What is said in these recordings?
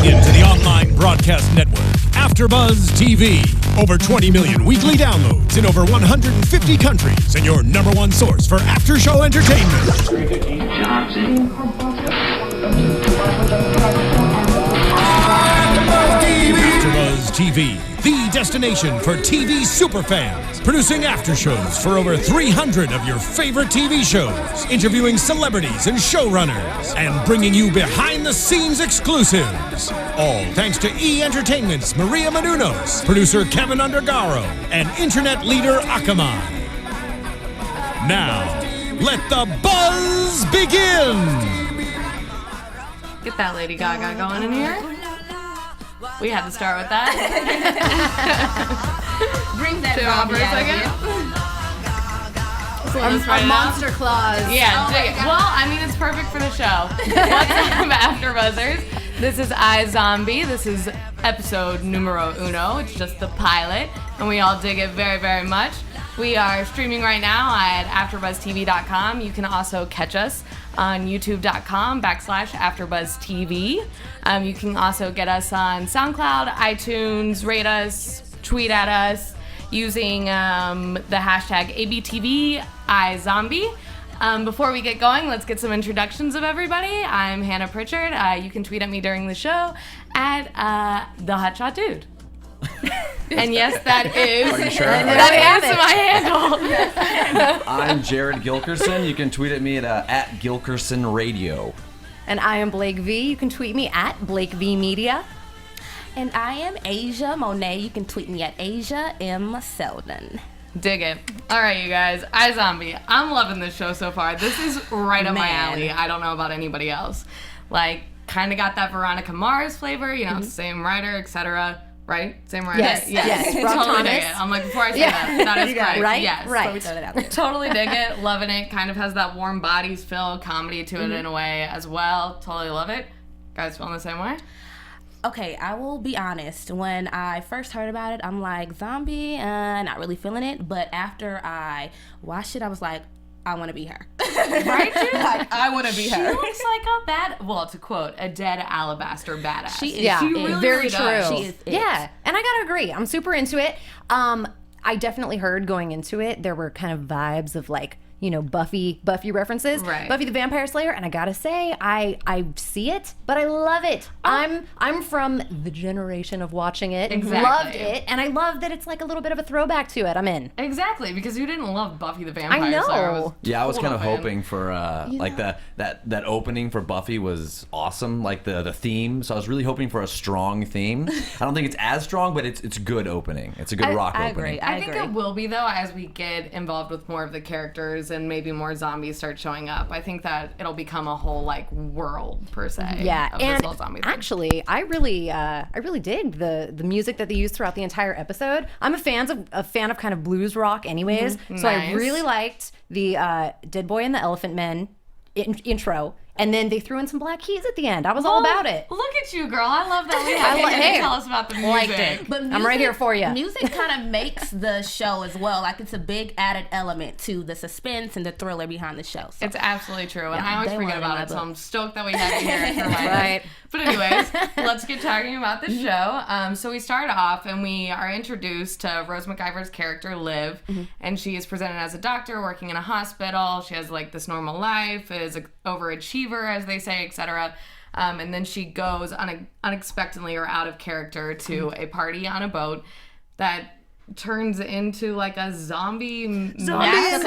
into the online broadcast network, AFTERBUZZ TV. Over 20 million weekly downloads in over 150 countries, and your number one source for after-show entertainment. AFTERBUZZ TV, the destination for TV superfans. Producing aftershows for over 300 of your favorite TV shows. Interviewing celebrities and showrunners. And bringing you behind-the-scenes exclusives. All thanks to E! Entertainment's Maria Menounos, producer Kevin Undergaro, and internet leader Akamai. Now, let the buzz begin! Get that Lady Gaga going in here. We had to start with that. Bring that Roberson again. Our monster claws. Yeah. Well, I mean, it's perfect for the show. What's up, AfterBuzzers? This is iZombie. This is episode numero uno. It's just the pilot, and we all dig it very, very much. We are streaming right now at AfterBuzzTV.com. You can also catch us on YouTube.com/AfterBuzzTV. You can also get us on SoundCloud, iTunes, rate us, tweet at us using the hashtag ABTV iZombie. Before we get going, let's get some introductions of everybody. I'm Hannah Prichard. You can tweet at me during the show at the Hotshot Dude. And yes, that is. Are you sure? That is my handle. I'm Jared Gilkerson. You can tweet at me at Gilkerson Radio. And I am Blake V. You can tweet me at Blake V Media. And I am Aja Monet. You can tweet me at Aja Seldon. Dig it. All right, you guys. iZombie. I'm loving this show so far. This is right up my alley. I don't know about anybody else. Like, kind of got that Veronica Mars flavor. You know, same writer, etc. Right? Same writer? Yes. Rob Totally Thomas. dig it. I'm like, before I say that is correct. Right? Yes. Right. So we throw that out there. Totally dig it. Loving it. Kind of has that warm bodies feel comedy to it in a way as well. Totally love it. Guys feeling the same way? Okay, I will be honest. When I first heard about it, I'm like, zombie, not really feeling it. But after I watched it, I was like, I want to be her. Right, dude? Like, I want to be She her. looks like to quote, a dead alabaster badass. She is. Yeah, She really, very really true. does. She is it. Yeah, and I gotta agree. I'm super into it. I definitely heard going into it, there were kind of vibes of like, you know, Buffy references. Right. Buffy the Vampire Slayer, and I gotta say, I see it, but I love it. I'm from the generation of watching it. Exactly. Loved it, and I love that it's like a little bit of a throwback to it. I'm in. Exactly, because you didn't love Buffy the Vampire I know. Slayer. Yeah, I was kind of total fan. hoping for like that opening for Buffy was awesome, like the theme. So I was really hoping for a strong theme. I don't think it's as strong, but it's a good opening. It's a good rock I opening. agree. I think it will be, though, as we get involved with more of the characters and maybe more zombies start showing up. I think that it'll become a whole, like, world, per se. Yeah, of this and whole zombie thing. actually, I really dig the music that they used throughout the entire episode. I'm a fan of kind of blues rock, anyways. So I Nice. really liked the Dead Boy and the Elephant Men intro, and then they threw in some Black Keys at the end. I was all about it. Look at you, girl. I love that. We have you hey, tell us about the music. liked it. But I'm right here for you. Music kind of makes the show as well. Like, it's a big added element to the suspense and the thriller behind the show. So. It's absolutely true, and Yeah, I always they forget were in about my it, so book. I'm stoked that we have you here for my Right. But anyways, let's get talking about the show. So we start off, and we are introduced to Rose McIver's character, Liv, and she is presented as a doctor working in a hospital. She has, like, this normal life, is an overachiever, as they say, etc. And then she goes unexpectedly or out of character to a party on a boat that turns into like a zombie massacre.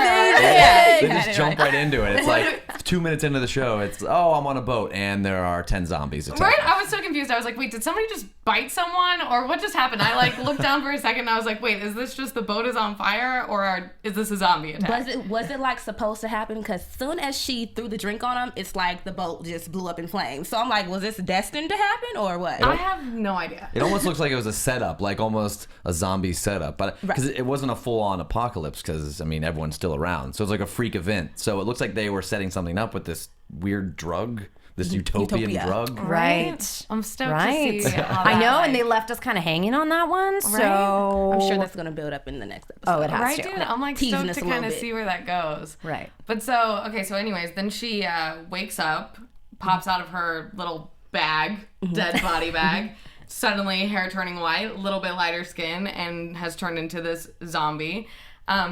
They just jump right into it. It's like 2 minutes into the show. It's, I'm on a boat and there are 10 zombies attacking. Right? I was so confused. I was like, wait, did somebody just bite someone or what just happened? I like looked down for a second and I was like, wait, is this just the boat is on fire or is this a zombie attack? Was it like supposed to happen? Because soon as she threw the drink on him, it's like the boat just blew up in flames. So I'm like, was this destined to happen or what? I have no idea. It almost looks like it was a setup, like almost a zombie setup, but because it wasn't a full-on apocalypse, because I mean everyone's still around, so it's like a freak event. So it looks like they were setting something up with this weird drug, this utopian Utopia. drug. Right. I'm stoked Right. to see how I that, know, like, and they left us kind of hanging on that one. So I'm sure that's going to build up in the next episode. Oh, it has right, to. dude? I'm like Teasing stoked us to a little kind of bit. see where that goes. Right. But so, okay, so anyways, then she wakes up, pops out of her little bag, dead body bag. Suddenly hair turning white, a little bit lighter skin, and has turned into this zombie.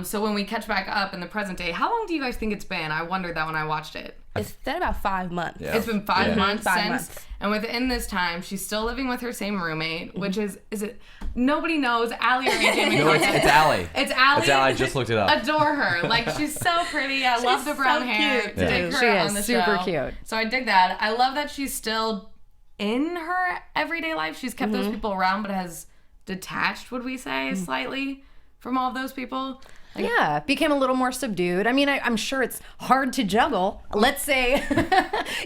So when we catch back up in the present day, how long do you guys think it's been? I wondered that when I watched it. It's been about 5 months. Yeah. It's been 5 months Five since. months. And within this time, she's still living with her same roommate, which is it? Nobody knows. Allie or AJ No, it's Allie. It's Allie. It's Allie. I just looked it up. Adore her. Like, she's so pretty. I love the brown so hair. cute. Dig her She is on the super show. cute. So I dig that. I love that she's still in her everyday life. She's kept those people around, but has detached, would we say, slightly from all of those people. Yeah, became a little more subdued. I mean, I'm sure it's hard to juggle. Let's say,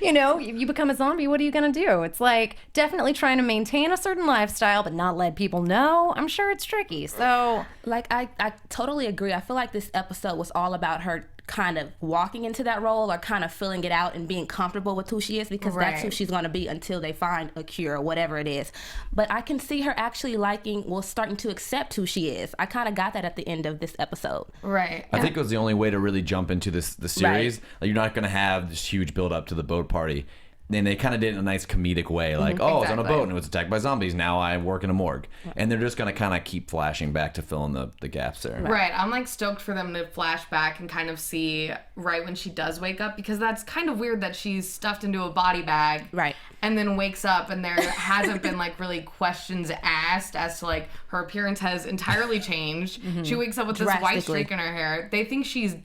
you become a zombie, what are you going to do? It's like definitely trying to maintain a certain lifestyle, but not let people know. I'm sure it's tricky. So, Like, I totally agree. I feel like this episode was all about her kind of walking into that role or kind of filling it out and being comfortable with who she is, because that's who Right. she's going to be until they find a cure or whatever it is. But I can see her actually starting to accept who she is. I kind of got that at the end of this episode. Right. I think it was the only way to really jump into the series. Like, you're not going to have this huge build up to the boat party. And they kind of did it in a nice comedic way. Like, I was on a Exactly. boat and it was attacked by zombies. Now I work in a morgue. And they're just going to kind of keep flashing back to fill in the gaps there. Right. I'm like stoked for them to flash back and kind of see right when she does wake up, because that's kind of weird that she's stuffed into a body bag. Right. And then wakes up and there hasn't been like really questions asked as to like her appearance has entirely changed. She wakes up with this white Drastically. streak in her hair. They think she's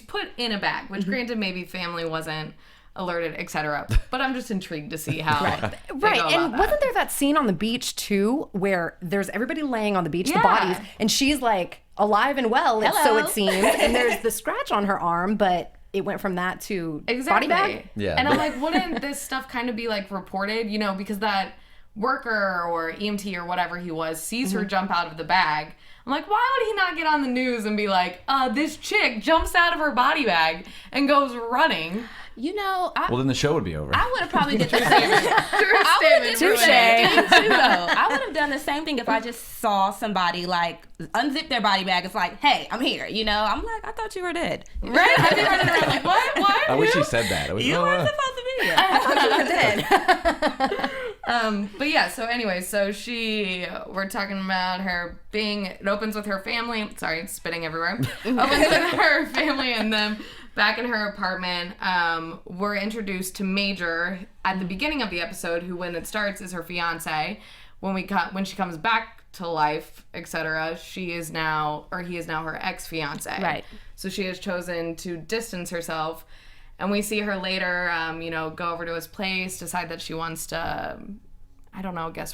put in a bag, which granted maybe family wasn't alerted, etc. But I'm just intrigued to see how they go right. about And that. wasn't there that scene on the beach too, where there's everybody laying on the beach, the Yeah. bodies, and she's like alive and well, so Hello. it seems, and there's the scratch on her arm, but it went from that to Exactly. body bag. Yeah. And I'm like, wouldn't this stuff kind of be like reported, because that worker or EMT or whatever he was sees her jump out of the bag. I'm like, why would he not get on the news and be like, this chick jumps out of her body bag and goes running? Well, then the show would be over. I would have probably did the same thing. Touche. I would have done the same thing if I just saw somebody like unzip their body bag. It's like, hey, I'm here. I'm like, I thought you were dead. Right? I'd be running around like, what? I wish he said that. It was, You oh, weren't supposed to be here. I thought you were dead. But yeah, so anyway, we're talking about her it opens with her family. Sorry, spitting everywhere. Opens with her family and them back in her apartment. We're introduced to Major at the beginning of the episode, who when it starts is her fiance. When she comes back to life, etc., he is now her ex-fiance. Right. So she has chosen to distance herself. And we see her later, go over to his place, decide that she wants to,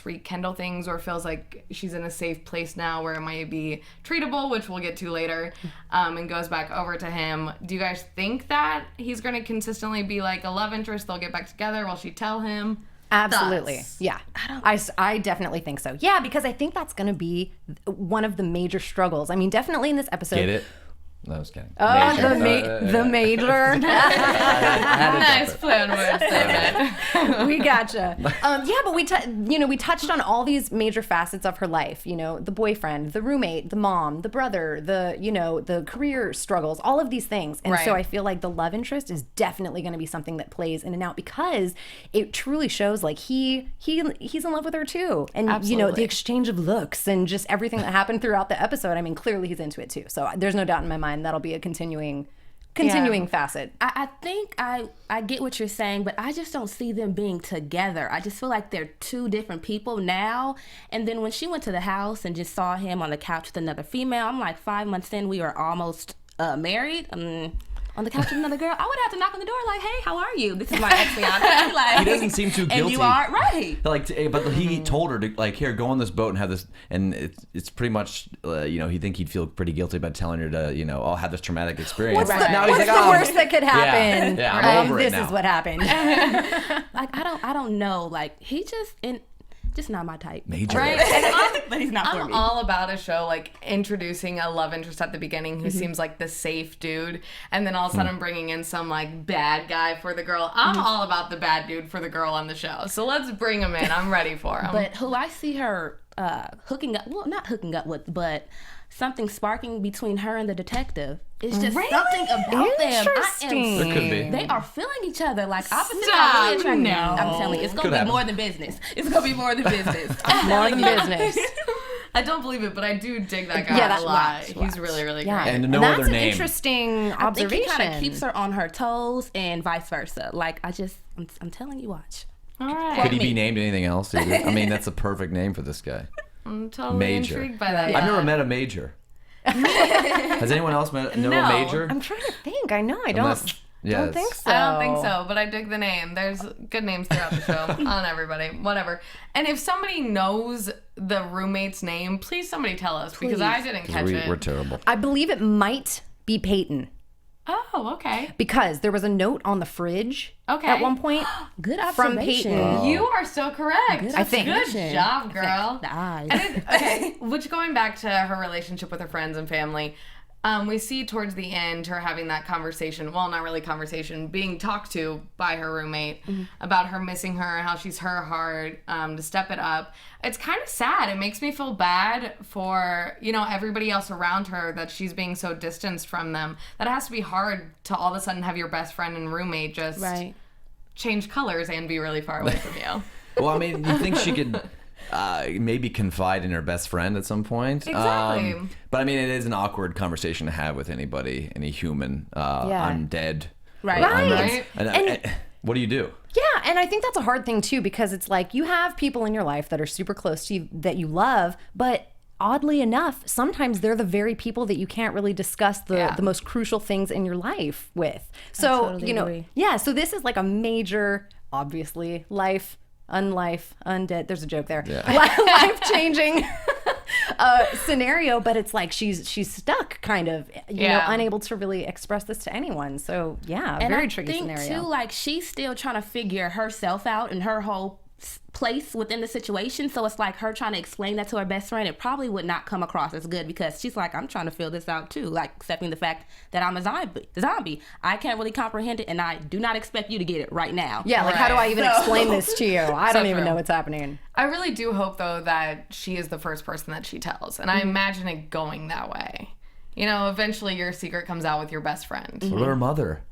rekindle things, or feels like she's in a safe place now where it might be treatable, which we'll get to later, and goes back over to him. Do you guys think that he's going to consistently be like a love interest? They'll get back together? Will she tell him? Absolutely. Thoughts? Yeah. I definitely think so. Yeah, because I think that's going to be one of the major struggles. I mean, definitely in this episode. Get it? No, I was kidding. Oh, Major. the major. Nice play on words there, We gotcha. But we touched on all these major facets of her life. The boyfriend, the roommate, the mom, the brother, the career struggles, all of these things. And so Right. I feel like the love interest is definitely going to be something that plays in and out, because it truly shows like he's in love with her too. And the Absolutely. exchange of looks and just everything that happened throughout the episode. I mean, clearly he's into it too. So there's no doubt in my mind that'll be a continuing facet. I think I get what you're saying, but I just don't see them being together. I just feel like they're two different people now. And then when she went to the house and just saw him on the couch with another female, I'm like, 5 months in, we are almost married. On the couch with another girl, I would have to knock on the door like, hey, how are you? This is my ex-fiance. Like, He doesn't seem too guilty. And you are, right. But he told her to, like, here, go on this boat and have this, and it's pretty much, he'd feel pretty guilty about telling her to, I'll have this traumatic experience. What's Now he's the like, worst that could happen? Yeah, I'm over it this now. is what happened. Like, I don't know. Like, he just not my type. Major. Right? But he's not for I'm me. all about a show like introducing a love interest at the beginning who seems like the safe dude, and then all of a sudden bringing in some like bad guy for the girl. I'm all about the bad dude for the girl on the show. So let's bring him in. I'm ready for him. But who I see her hooking up. Well, not hooking up with, but something sparking between her and the detective. It's just something about them. There could be. They are feeling each other like opposites. Stop. Really attractive. No. I'm telling you, it's gonna be more than business. It's gonna be more than business. More than business. I don't believe it, but I do dig that guy Yeah, a lot. watch. He's really, really Yeah. great. And no that's other an name. interesting I think he observation. kind of keeps her on her toes and vice versa. Like I'm telling you, watch. All right. Could he be named anything else? Either? I mean, that's a perfect name for this guy. I'm totally Major. intrigued by that. I've never met a major. Has anyone else met a major? I'm trying to think. I know. I don't think so. I don't think so, but I dig the name. There's good names throughout the show on everybody. Whatever. And if somebody knows the roommate's name, please somebody tell us because I didn't catch it. We're terrible. I believe it might be Peyton Oh, okay. because there was a note on the fridge Okay. at one point. Good From observation. Peyton. You are so correct. I think. Good job, girl. The eyes. Okay, which going back to her relationship with her friends and family, we see towards the end her having that conversation, well, not really conversation, being talked to by her roommate about her missing her, how she's her hard to step it up. It's kind of sad. It makes me feel bad for, everybody else around her that she's being so distanced from them. That has to be hard to all of a sudden have your best friend and roommate just change colors and be really far away from you. Well, I mean, you think she could maybe confide in her best friend at some point. Exactly. But I mean, it is an awkward conversation to have with anybody, any human. I'm dead. Right. Right. What do you do? Yeah, and I think that's a hard thing too because it's like you have people in your life that are super close to you that you love, but oddly enough, sometimes they're the very people that you can't really discuss the most crucial things in your life with. So, totally agree. so this is like a major, obviously, undead. There's a joke there. Yeah. Life-changing scenario, but it's like she's stuck, kind of, unable to really express this to anyone. So very tricky scenario. scenario. Too, like she's still trying to figure herself out and her whole place within the situation. So it's like her trying to explain that to her best friend. It probably would not come across as good because she's like, I'm trying to feel this out too. Like accepting the fact that I'm a zombie. I can't really comprehend it, and I do not expect you to get it right now. Yeah, like how do I even explain this to you? I don't even true. know what's happening. I really do hope, though, that she is the first person that she tells. And I imagine it going that way. Eventually your secret comes out with your best friend. What about her mother?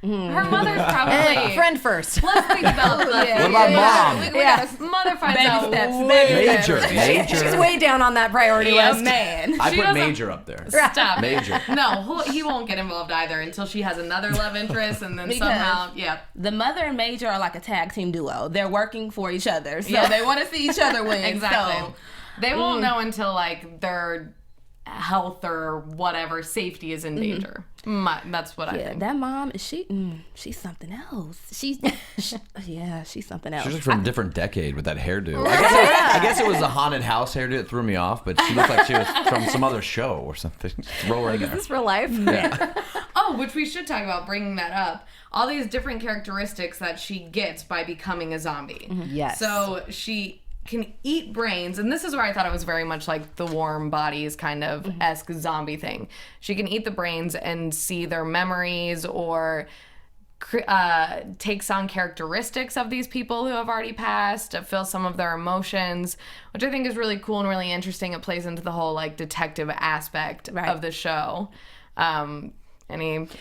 Her mother's probably... Friend first. Let's think about What about mom? Mother finds Baby out steps, way Major. She's way down on that priority list. man. I She put doesn't- Major up there. Stop. Major. No, he won't get involved either until she has another love interest and then Because- somehow, The mother and Major are like a tag team duo. They're working for each other, so they want to see each other win. Exactly. So, They won't know until their health or whatever safety is in danger. That's what I think. that mom, she's something else. She's something else. She's just from a different decade with that hairdo. I guess it was a haunted house hairdo that threw me off, but she looked like she was from some other show or something. Throw her in there. Is this real life? Oh, which we should talk about, bringing that up. All these different characteristics that she gets by becoming a zombie. Yes. So she can eat brains, and this is where I thought it was very much like the Warm Bodies kind of esque zombie thing. She can eat the brains and see their memories or takes on characteristics of these people who have already passed, to feel some of their emotions, which I think is really cool and really interesting. It plays into the whole detective aspect of the show.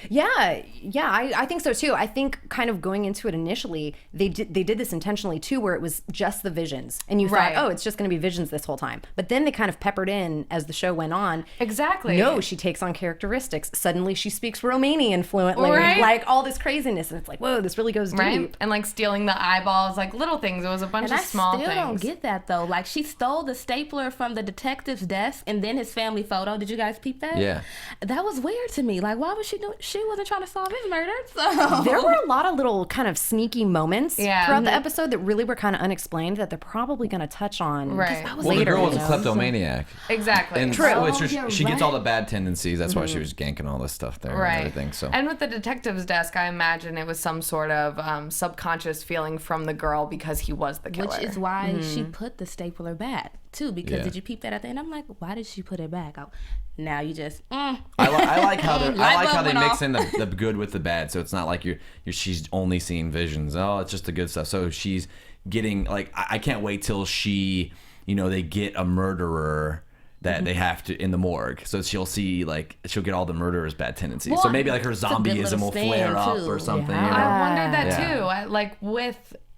Yeah, I think so too. I think kind of going into it initially, they did this intentionally too, where it was just the visions, and you thought, oh, it's just going to be visions this whole time. But then they kind of peppered in as the show went on. Exactly. No, she takes on characteristics. Suddenly she speaks Romanian fluently, Right. like all this craziness, and it's like, whoa, this really goes deep. Right? And stealing the eyeballs, little things. It was a bunch And of small I still things. don't get that though. Like she stole the stapler from the detective's desk and then his family photo. Did you guys peep that? Yeah. That was weird to me. Like, why was she doing? She wasn't trying to solve his murder. So There were a lot of little kind of sneaky moments Yeah. throughout the episode that really were kind of unexplained that they're probably going to touch on Right. that was Well, the later. girl was a you know? kleptomaniac. Exactly. And True. so it's just, you're she gets right. all the bad tendencies. That's why she was ganking all this stuff there Right. and everything. So And with the detective's desk, I imagine it was some sort of subconscious feeling from the girl because he was the killer. which is why she put the stapler back too. Because Yeah. did you peep that at the end? I'm like, why did she put it back? Oh, now you just. I like how they Light bulb went mix off. in the good with the bad. So it's not like she's only seeing visions. Oh, it's just the good stuff. So she's getting I can't wait till she they get a murderer that they have to in the morgue, so she'll get all the murderer's bad tendencies. Well, so maybe like her zombieism will flare up too. or something. Yeah. I wondered that Yeah. too.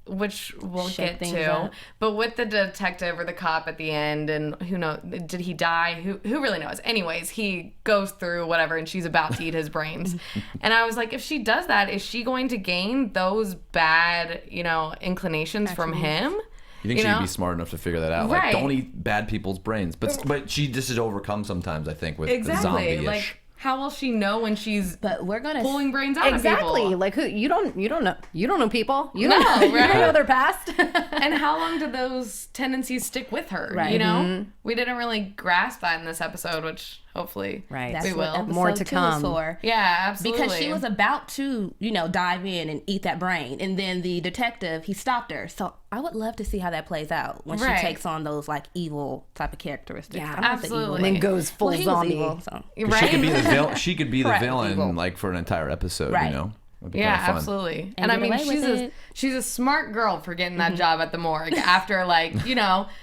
Which we'll Shake get things to, up. but with the detective or the cop at the end, and who knows, did he die? Who really knows? Anyways, he goes through whatever, and she's about to eat his brains. And I was like, if she does that, is she going to gain those bad, inclinations from him? You think she'd be smart enough to figure that out? Right. Like, don't eat bad people's brains. But she just is overcome sometimes, I think, with the Exactly. zombie-ish. Like, how will she know when she's But we're gonna pulling brains out of people? Exactly. Like who you don't know people. You No, don't you right? don't know their past. And how long do those tendencies stick with her? Right. We didn't really grasp that in this episode, which hopefully Right. That's we what will. episode More to 2 come. is for. Yeah, absolutely. Because she was about to, dive in and eat that brain. And then the detective, he stopped her. So I would love to see how that plays out when Right. she takes on those, like, evil type of characteristics. Yeah, I don't know if the evil absolutely. And then name. goes full Well, he was zombie. evil, so. right? She could be the villain. She could be the Right, villain, evil. like for an entire episode. Right. It'd be Yeah, kinda fun. absolutely. And And I get mean, away with it. she's a smart girl for getting that job at the morgue after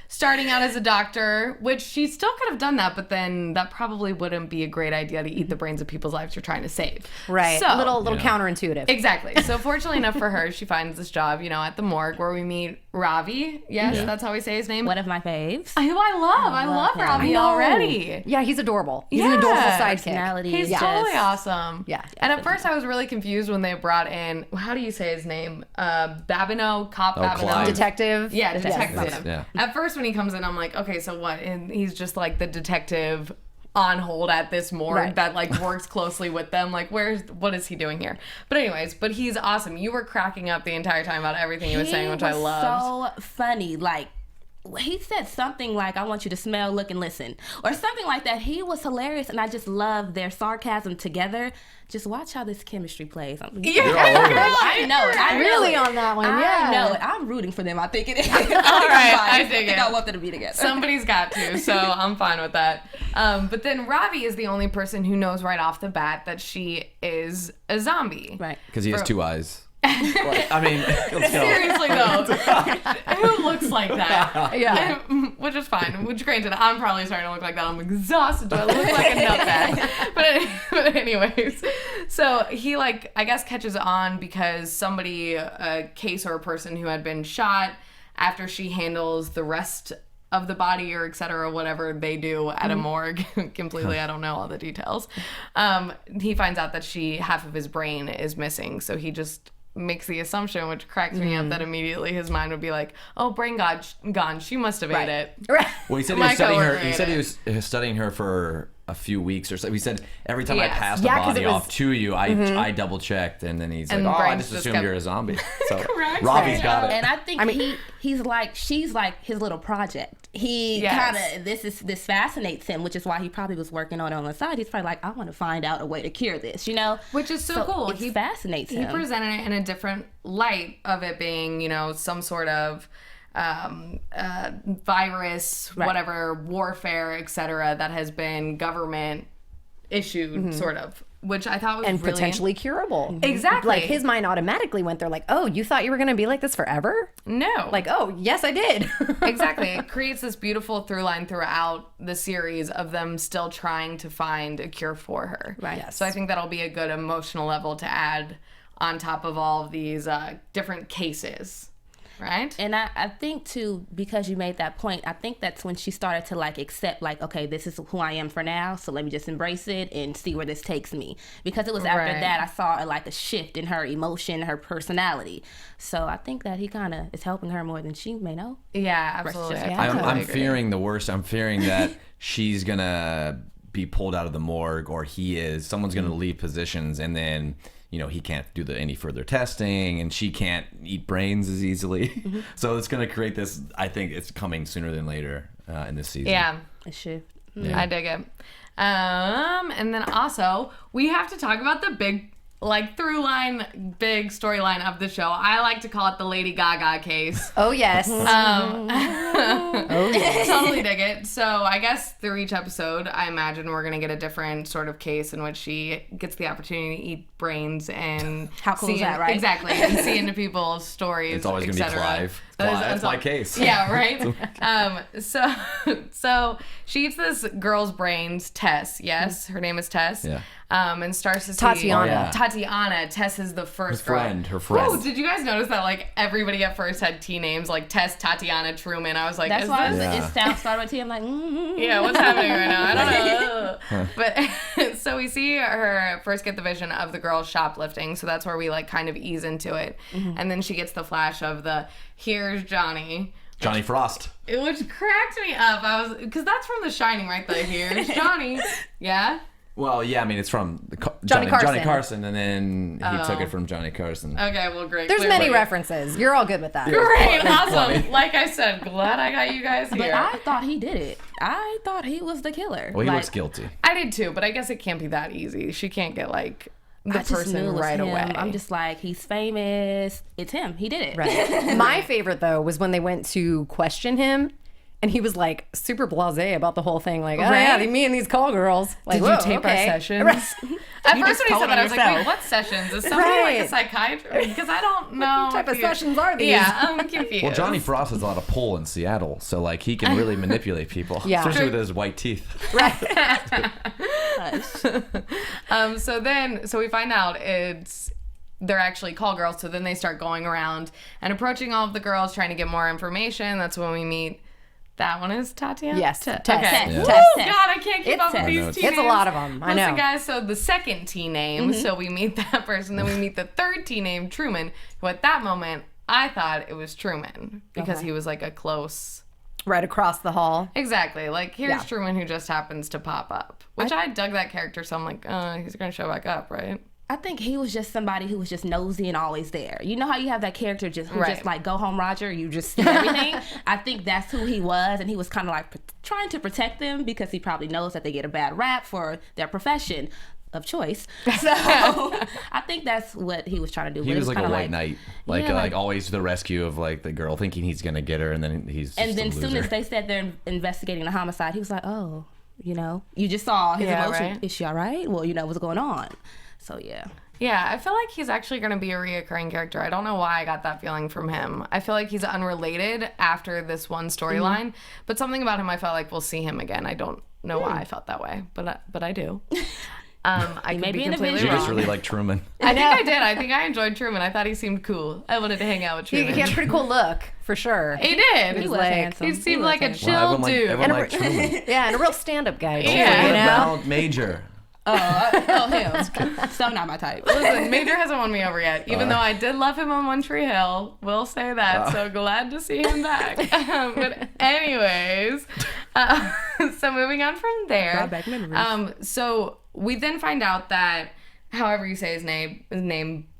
starting out as a doctor, which she still could have done that, but then that probably wouldn't be a great idea to eat the brains of people's lives you're trying to save. Right. So, little Yeah. counterintuitive. Exactly. So fortunately enough for her, she finds this job, at the morgue where we meet Ravi. Yes, that's how we say his name. One of my faves. I love him. Ravi I know. already. Yeah, he's adorable. He's Yeah. an adorable sidekick. Personality He's is just... totally awesome. Yeah, And at first I was really confused when they brought in, how do you say his name? Babineau, Cop Babineau. Clive. Detective. Yeah, detective. Yeah. At first when he comes in, I'm like, okay, so what? And he's just like the detective on hold at this morgue Right. that works closely with them. Like, what is he doing here? But anyways, he's awesome. You were cracking up the entire time about everything he was saying, which I loved. So funny. Like, he said something like, I want you to smell, look, and listen. Or something like that. He was hilarious, and I just love their sarcasm together. Just watch how this chemistry plays. Yeah, I know it. I Really know it. on that one, I yeah. know it. I'm rooting for them. I think it is. All right, I dig think it. I want them to be together. Somebody's got to, so I'm fine with that. But then Ravi is the only person who knows right off the bat that she is a zombie. Right. Because he has two eyes. I mean, let's go. Seriously though, who looks like that? Yeah. Which is fine. Which, granted, I'm probably starting to look like that. I'm exhausted. Do I look like a nutbag? But anyways, so he I guess catches on because somebody, a case or a person who had been shot, after she handles the rest of the body or et cetera, whatever they do at a morgue. Completely, I don't know all the details. He finds out that half of his brain is missing, so he just makes the assumption, which cracks me up, that immediately his mind would be like, oh, brain gone. She must have ate it. Right. Well, he said he My was studying her. coworker He said ate he was studying her for a few weeks or so. He said every time I Yes. passed Yeah, the 'cause body it was- off to you, I double checked, and then he's And like, "Oh, I brains just just assumed kept- you're a zombie." So Correct. Robbie's got it. And I think she's like his little project. He Yes. kind of this fascinates him, which is why he probably was working on it on the side. He's probably like, I want to find out a way to cure this, Which is so cool. It fascinates He him. presented it in a different light of it being, some sort of virus, Right. whatever, warfare, etc., that has been government issued, sort of, which I thought was And really potentially curable. Exactly. Like his mind automatically went there like, oh, you thought you were going to be like this forever? No. Like, oh, yes, I did. Exactly. It creates this beautiful through line throughout the series of them still trying to find a cure for her. Right. Yes. So I think that'll be a good emotional level to add on top of all of these different cases. Right? And I think too, because you made that point, I think that's when she started to accept okay, this is who I am for now, so let me just embrace it and see where this takes me. Because it was after Right. that I saw a shift in her emotion, her personality. So I think that he kind of is helping her more than she may know. Yeah, absolutely. just- I I'm totally agree. fearing the worst. I'm fearing that she's gonna be pulled out of the morgue, or someone's gonna leave positions, and then he can't do any further testing, and she can't eat brains as easily. So it's gonna create this. I think it's coming sooner than later in this season. Yeah, A shift. Yeah. I dig it. And then also we have to talk about the big through line, big storyline of the show. I like to call it the Lady Gaga case. Oh, yes. Totally dig it. So I guess through each episode, I imagine we're gonna get a different sort of case in which she gets the opportunity to eat brains and How cool is see that, right? Exactly, and see into people's stories. It's always gonna be etc. Clive. That's my case. Yeah, right. So she eats this girl's brains, Tess. Yes, her name is Tess. Yeah. And starts to see Tatiana. Tatiana. Tess is the first Her friend. Oh, did you guys notice that like everybody at first had T names like Tess, Tatiana, Truman? I was like, That's is why this? it started with T. I'm like, Yeah, what's happening right now? I don't know. But so we see her first get the vision of the girl shoplifting. So that's where we like kind of ease into it. And then she gets the flash of the here's Johnny. Johnny Frost. Which cracked me up. Because that's from The Shining, right? The here's Johnny. Yeah? Well, yeah, I mean, it's from Johnny Carson, and then he took it from Johnny Carson. Okay, well, great. There's Clearly. many references. You're all good with that. Great, awesome. Like I said, glad I got you guys here. but I thought he did it. I thought he was the killer. Well, he Like, looks guilty. I did too, but I guess it can't be that easy. She can't get like the I just knew person it was right him. away. I'm just like, he's famous. It's him. He did it. Right. My favorite though was when they went to question him, and he was like super blasé about the whole thing. Like, oh yeah, me and these call girls. Like, Did you tape our sessions? At first when he said that, I was like, wait, what sessions? Is somebody like a psychiatrist? Because I don't know. What type of sessions are these? Yeah, I'm confused. Well, Johnny Frost has a lot of pull in Seattle, so like he can really manipulate people, Yeah. especially with his white teeth. So we find out they're actually call girls. So then they start going around and approaching all of the girls, trying to get more information. That's when we meet. That one is Tatiana? Yes. Okay. Tess. Woo, Tess. God, I can't keep It's up with Tess. these T names. It's a lot of them. I know. Listen, guys, so the second T name, so we meet that person. Then we meet the third T name, Truman, who at that moment, I thought it was Truman because he was like a close... Right across the hall. Exactly. Like, here's Yeah. Truman who just happens to pop up. Which I dug that character, so I'm like, he's going to show back up, right? I think he was just somebody who was just nosy and always there. You know how you have that character just like go home Roger, you just see everything. I think that's who he was, and he was kind of like trying to protect them because he probably knows that they get a bad rap for their profession of choice. So I think that's what he was trying to do. He But was it like a kinda white knight, like always to the rescue of like the girl, thinking he's gonna get her, and then he's. And just then a as soon loser. as they said they're investigating the homicide, he was like, oh, you know, you just saw his emotion. Right. Is she all right? Well, you know what's going on. So yeah. Yeah, I feel like he's actually going to be a reoccurring character. I don't know why I got that feeling from him. I feel like he's unrelated after this one storyline, but something about him I felt like we'll see him again. I don't know why I felt that way, but I do. I could be completely You wrong. just really like Truman. I think I did. I think I enjoyed Truman. I thought he seemed cool. I wanted to hang out with He Truman. had a pretty cool look, for sure. He did. He was like- handsome. He seemed like a chill Well, dude. everyone liked Truman. Yeah, and a real stand-up guy, too, Yeah. you know? Mount Major. Oh, him. So not my type. Listen, Major hasn't won me over yet, even though I did love him on One Tree Hill. Will say that. So glad to see him back. But anyways, so moving on from there. Brought back memories. So we then find out that, however you say his name,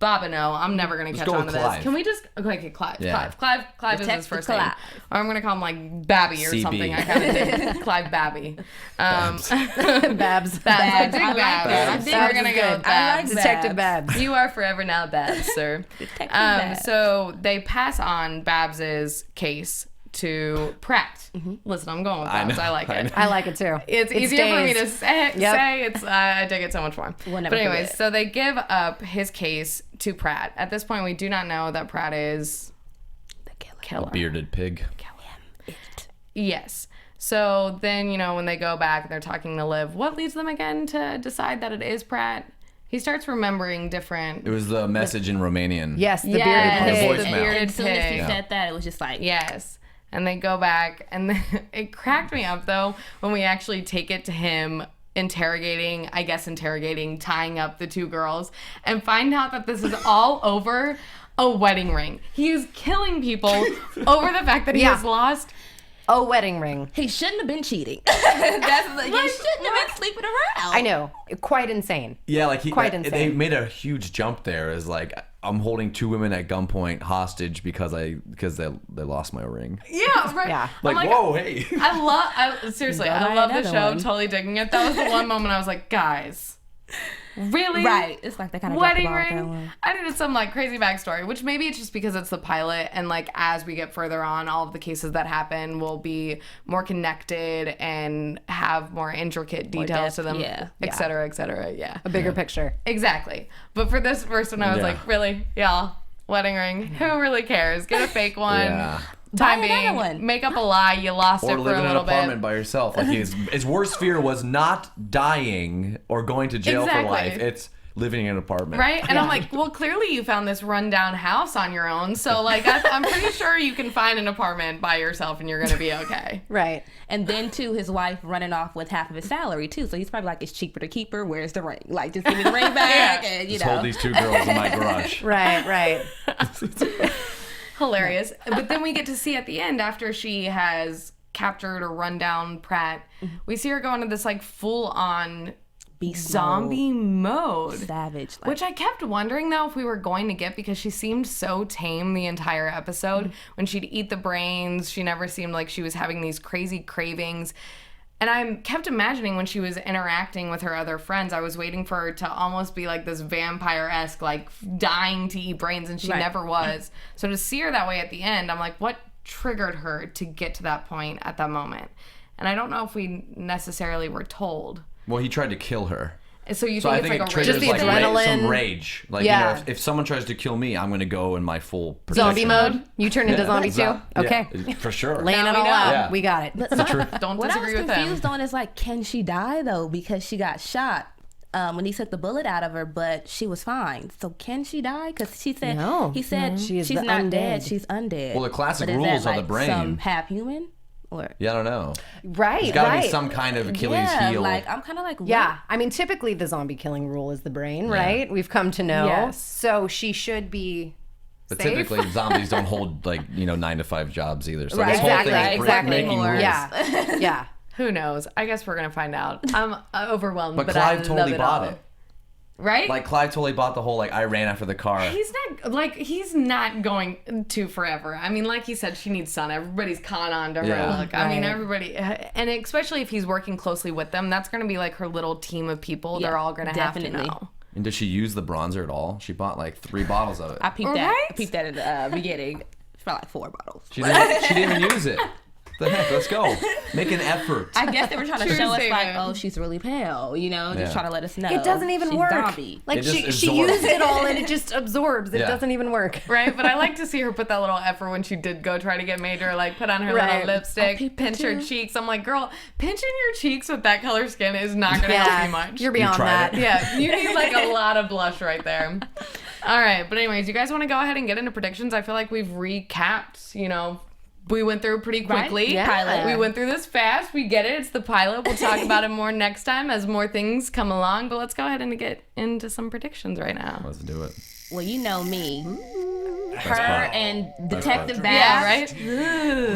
Bobineau. I'm never gonna catch go on with to this. Clive. Can we just okay, Clive. Yeah. Clive is his Detective first name. Clive. Or I'm gonna call him like Babby or CB. something. I kind of did. Clive Babby. Babs. Babs. I dig I like Babs. that. I So dig we're Babs gonna is go good. with I Babs. like Detective Babs. You are forever now Babs, sir. Detective Babs. So they pass on Babs's case to Pratt. Listen, I'm going with Babs. I like it. I like it, too. It's easier for me to days. say. It's I dig it so much more. We'll never But anyways, forget. so they give up his case to Pratt. At this point, we do not know that Pratt is The killer. killer. Bearded pig. Yes. So then, when they go back and they're talking to Liv, what leads them again to decide that it is Pratt? He starts remembering different. It was the message in Romanian. Yes, the Yes, bearded the pig. voicemail. bearded As soon as he pig. said that, it was just like, Yes. And they go back, and then it cracked me up, though, when we actually take it to him interrogating, tying up the two girls, and find out that this is all over a wedding ring. He is killing people over the fact that he has lost. A wedding ring. he shouldn't have been cheating. He shouldn't have been sleeping around. I know. Quite insane. Yeah, like Quite they insane. made a huge jump there. As like I'm holding two women at gunpoint hostage because they lost my ring. Yeah, right. Yeah. I'm Like, whoa, hey. Seriously, Go I buy love the another show, one. totally digging it. That was the one moment I was like, guys, really? Right. It's like they kind of Wedding dropped the ball with that ring. one. I needed some like crazy backstory, which maybe it's just because it's the pilot, and like as we get further on, all of the cases that happen will be more connected and have more intricate details depth, to them, yeah. et cetera, et cetera. Yeah, A bigger picture. exactly. But for this first one, I was Yeah. like, really, y'all. wedding ring. Who really cares? Get a fake one. Yeah. Time Buy another being, one. make up a lie. You lost it Or for live a in an little apartment bit. by yourself. Like his worst fear was not dying or going to jail Exactly. for life. It's living in an apartment. Right? And I'm like, well, clearly you found this rundown house on your own. So, like, I'm pretty sure you can find an apartment by yourself and you're going to be okay. Right. And then, too, his wife running off with half of his salary, too. So he's probably like, it's cheaper to keep her. Where's the ring? Like, just give me the ring back. And, you Just hold know. these 2 girls in my garage. Right. Hilarious. But then we get to see at the end, after she has captured or run down Pratt, we see her go into this, like, full-on Beast zombie mode. Savage. Like, Which I kept wondering, though, if we were going to get, because she seemed so tame the entire episode. When she'd eat the brains, she never seemed like she was having these crazy cravings. And I kept imagining when she was interacting with her other friends, I was waiting for her to almost be like this vampire-esque, like dying to eat brains, and she never was. So to see her that way at the end, I'm like, what triggered her to get to that point at that moment? And I don't know if we necessarily were told. Well, he tried to kill her. So you So I think think it it's like a triggers Just the like adrenaline. some rage. Like, Yeah. you know, if someone tries to kill me, I'm going to go in my full Zombie protection mode? You turn into zombie too? Yeah, Okay. for sure. Laying Now it we all know. out. Yeah. We got it. Don't what I disagree was with them. confused on is, like, can she die, though? Because she got shot when he took the bullet out of her, but she was fine. So can she die? Because she said, No. he said She is she's the not undead. dead, she's undead. Well, the classic But is rules that, are the like, brain. some half-human? Or Yeah, I don't know. Right, There's got to right. be some kind of Achilles yeah, heel. like, I'm kind of like, what? Yeah, I mean, typically the zombie killing rule is the brain, right? We've come to know. Yes. So she should be But safe. typically zombies don't hold, like, 9 to 5 jobs either. So Right. this whole Exactly, thing is exactly. making More. rules. Yeah, yeah. Who knows? I guess we're going to find out. I'm overwhelmed, But but Clive I totally love it bought all. it. Right? Like, Clive totally bought the whole, like, I ran after the car. He's not going to forever. I mean, like he said, she needs sun. Everybody's caught on to her Yeah. look. I mean, Right. everybody, and especially if he's working closely with them, that's going to be like her little team of people. Yeah, They're all going to have to definitely. know. And did she use the bronzer at all? She bought, like, 3 bottles of it. I peeped that. Right? I peeped that in the beginning. It's probably like 4 bottles. She didn't even use it. The heck? Let's go. Make an effort. I guess they were trying to True show us, like, statement. oh, she's really pale, you know, just Yeah. trying to let us know. It doesn't even she's work. Zombie. Like It just she absorbs. used it all and it just absorbs. It Yeah. doesn't even work. Right? But I like to see her put that little effort when she did go try to get Major, like put on her Right. little lipstick, I peeped pinch her too. cheeks. I'm like, girl, pinching your cheeks with that color skin is not going to help you much. You're beyond tried that. it? Yeah, you need like a lot of blush right there. All right, but anyways, you guys want to go ahead and get into predictions? I feel like we've recapped, we went through it pretty quickly. Yeah. Pilot. We went through this fast. We get it. It's the pilot. We'll talk about it more next time as more things come along. But let's go ahead and get into some predictions right now. Let's do it. Well, you know me. Her hot. and Detective Yeah, Babs. right?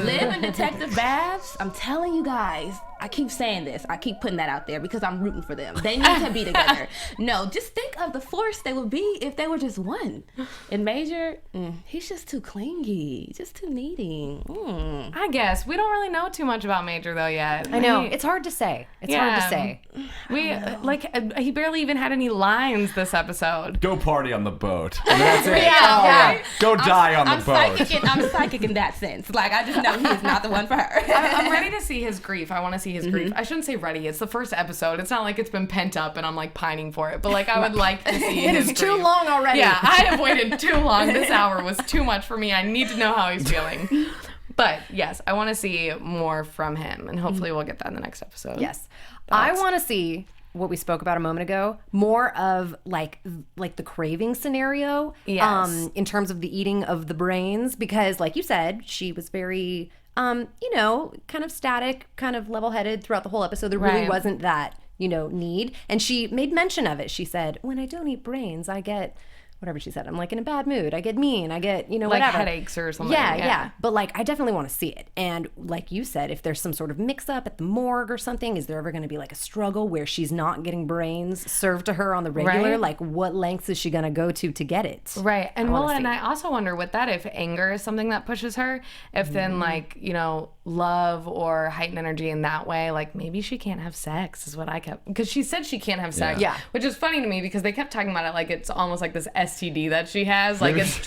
Liv and Detective Babs, I'm telling you guys, I keep saying this. I keep putting that out there because I'm rooting for them. They need to be together. No, just think of the force they would be if they were just one. And Major, he's just too clingy, just too needy. I guess. We don't really know too much about Major, though, yet. I know. It's hard to say. It's hard to Yeah. say. He barely even had any lines this episode. Go party on the boat. And that's it. Yeah. Go die on I'm the boat. I'm psychic in that sense. Like, I just know he is not the one for her. I'm ready to see his grief. I want to see his grief. I shouldn't say ready. It's the first episode. It's not like it's been pent up and I'm like pining for it. But like I would like to see It his is too grief. long already. Yeah, I have waited too long. This hour was too much for me. I need to know how he's feeling. But yes, I want to see more from him, and hopefully we'll get that in the next episode. Yes. I want to see what we spoke about a moment ago, more of like the craving scenario. Yes. In terms of the eating of the brains, because like you said, she was very kind of static, kind of level-headed throughout the whole episode. There really Right. wasn't that, need. And she made mention of it. She said, when I don't eat brains, I get whatever she said. I'm like in a bad mood. I get mean. I get, Like whatever. headaches or something. Yeah. But like, I definitely want to see it. And like you said, if there's some sort of mix up at the morgue or something, is there ever going to be like a struggle where she's not getting brains served to her on the regular? Right. Like, what lengths is she going to go to get it? Right. And wanna and see. I also wonder with that, if anger is something that pushes her, if then like, love or heightened energy in that way, like maybe she can't have sex is what I kept, because she said she can't have sex. Yeah. Which is funny to me because they kept talking about it like it's almost like this STD that she has. Like it's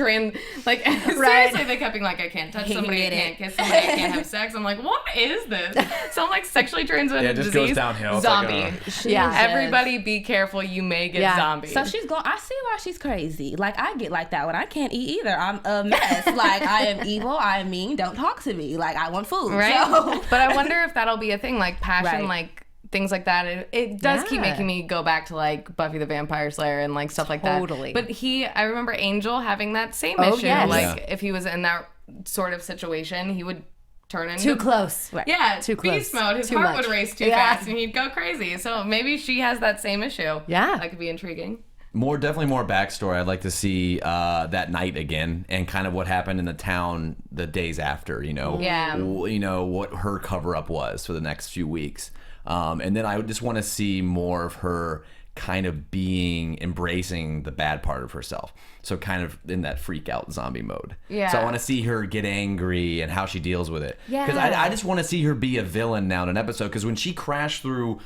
like seriously, they kept being like, I can't touch somebody, I can't kiss somebody, I can't have sex. I'm like, what is this? Some like sexually transmitted just disease. goes downhill. It's Zombie. like, Everybody be careful, you may get zombie. So she's going, I see why she's crazy. Like I get like that when I can't eat either. I'm a mess. Like I am evil, I am mean, don't talk to me. Like I want food. Right. So. But I wonder if that'll be a thing, like passion, like things like that. It does keep making me go back to like Buffy the Vampire Slayer and like stuff like that. Totally. But I remember Angel having that same issue. Yes. Like if he was in that sort of situation, he would turn into Too close. Right. Yeah, Too close. beast mode. His Too heart much. would race too fast and he'd go crazy. So maybe she has that same issue. Yeah. That could be intriguing. Definitely more backstory. I'd like to see that night again and kind of what happened in the town the days after, you know. Yeah. You know, what her cover-up was for the next few weeks. And then I would just want to see more of her kind of embracing the bad part of herself. So kind of in that freak out zombie mode. Yeah. So I want to see her get angry and how she deals with it. Yeah. Because I just want to see her be a villain now in an episode. Because when she crashed through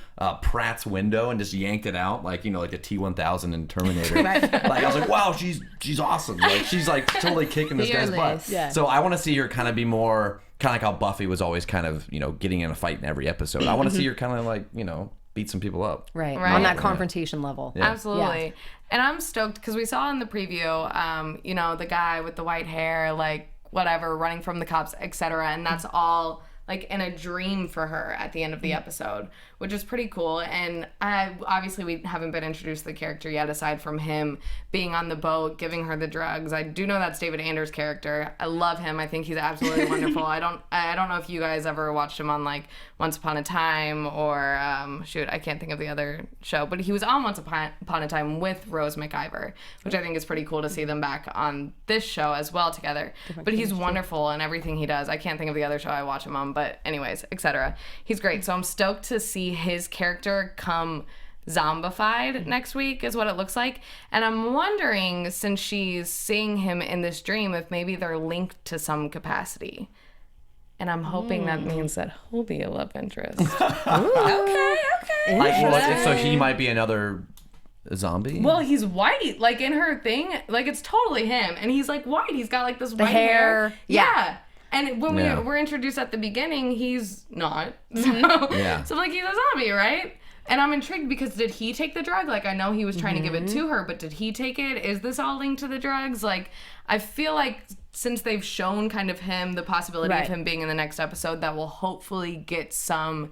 Pratt's window and just yanked it out, like, you know, like a T-1000 in Terminator. Like I was like, wow, she's awesome. Like she's like totally kicking this guy's butt. Yeah. So I want to see her kind of be more kind of like how Buffy was always kind of, you know, getting in a fight in every episode. I want to see her kind of like, you know, beat some people up. Right. Right. On that confrontation level. Yeah. Absolutely. And I'm stoked because we saw in the preview, you know, the guy with the white hair, like whatever, running from the cops, etc. And that's all like in a dream for her at the end of the episode, which is pretty cool. And obviously we haven't been introduced to the character yet, aside from him being on the boat, giving her the drugs. I do know that's David Anders' character. I love him. I think he's absolutely wonderful. I don't know if you guys ever watched him on like Once Upon a Time or I can't think of the other show, but he was on Once Upon a Time with Rose McIver, which I think is pretty cool to see them back on this show as well together. But he's wonderful in everything he does. I can't think of the other show I watch him on, but anyways, etc. He's great. So I'm stoked to see his character come zombified next week is what it looks like. And I'm wondering, since she's seeing him in this dream, if maybe they're linked to some capacity. And I'm hoping that means that he'll be a love interest. Okay. Like, so he might be another zombie? Well, he's white. Like in her thing, like it's totally him. And he's like white. He's got like this white hair. Yeah. And when we're introduced at the beginning, he's not. So like he's a zombie, right? And I'm intrigued because did he take the drug? Like I know he was trying to give it to her, but did he take it? Is this all linked to the drugs? Like I feel like since they've shown kind of him, the possibility of him being in the next episode, that will hopefully get some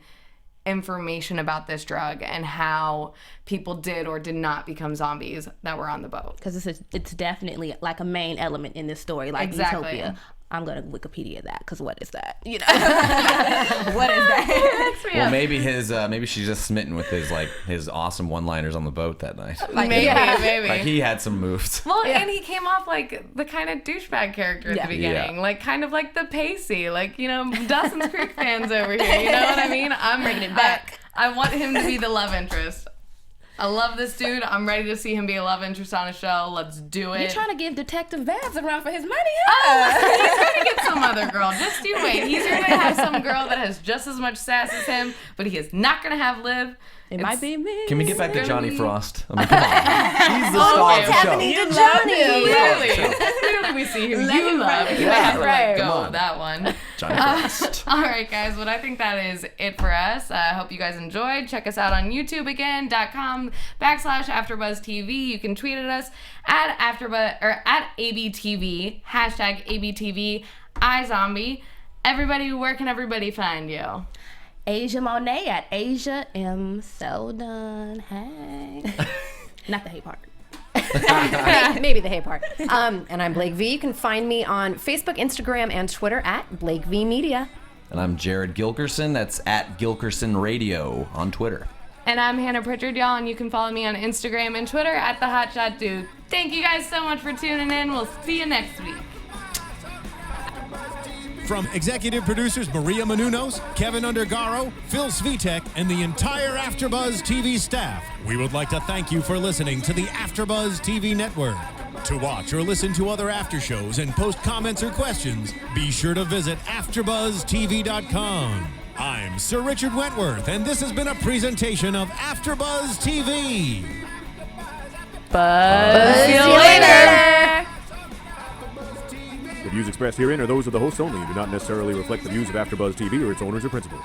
information about this drug and how people did or did not become zombies that were on the boat. Because it's definitely like a main element in this story, like Utopia. I'm gonna Wikipedia that because what is that? You know, what is that? Well, maybe maybe she's just smitten with his awesome one-liners on the boat that night. Maybe. Like he had some moves. Well, and he came off like the kind of douchebag character at the beginning, like kind of like the Pacey, like, you know, Dawson's Creek fans over here. You know what I mean? I'm bringing it back. I want him to be the love interest. I love this dude. I'm ready to see him be a love interest on a show. Let's do it. You're trying to give Detective Vance a run for his money, Oh, he's going to get some other girl. Just you wait. He's going to have some girl that has just as much sass as him, but he is not going to have Liv. It might be me. Can we get back to Johnny Frost? I mean, come on. He's the star of the show. Clearly we see who you love. You have to let go of that one. Johnny Frost. All right, guys. Well, I think that is it for us. I hope you guys enjoyed. Check us out on YouTube again, .com/AfterBuzz TV. You can tweet at us at AfterBuzz or at ABTV, #ABTV, iZombie. Everybody, where can everybody find you? Aja Monet at Aja Seldon. Hey. Not the hey part. Maybe the hey part. And I'm Blake V. You can find me on Facebook, Instagram, and Twitter at Blake V Media. And I'm Jared Gilkerson. That's at Gilkerson Radio on Twitter. And I'm Hannah Prichard, y'all, and you can follow me on Instagram and Twitter at The Hotshot Dude. Thank you guys so much for tuning in. We'll see you next week. From executive producers Maria Menounos, Kevin Undergaro, Phil Svitek, and the entire AfterBuzz TV staff, we would like to thank you for listening to the AfterBuzz TV network. To watch or listen to other after shows and post comments or questions, be sure to visit AfterBuzzTV.com. I'm Sir Richard Wentworth, and this has been a presentation of AfterBuzz TV. Buzz you later. expressed herein are those of the hosts only and do not necessarily reflect the views of AfterBuzz TV or its owners or principals.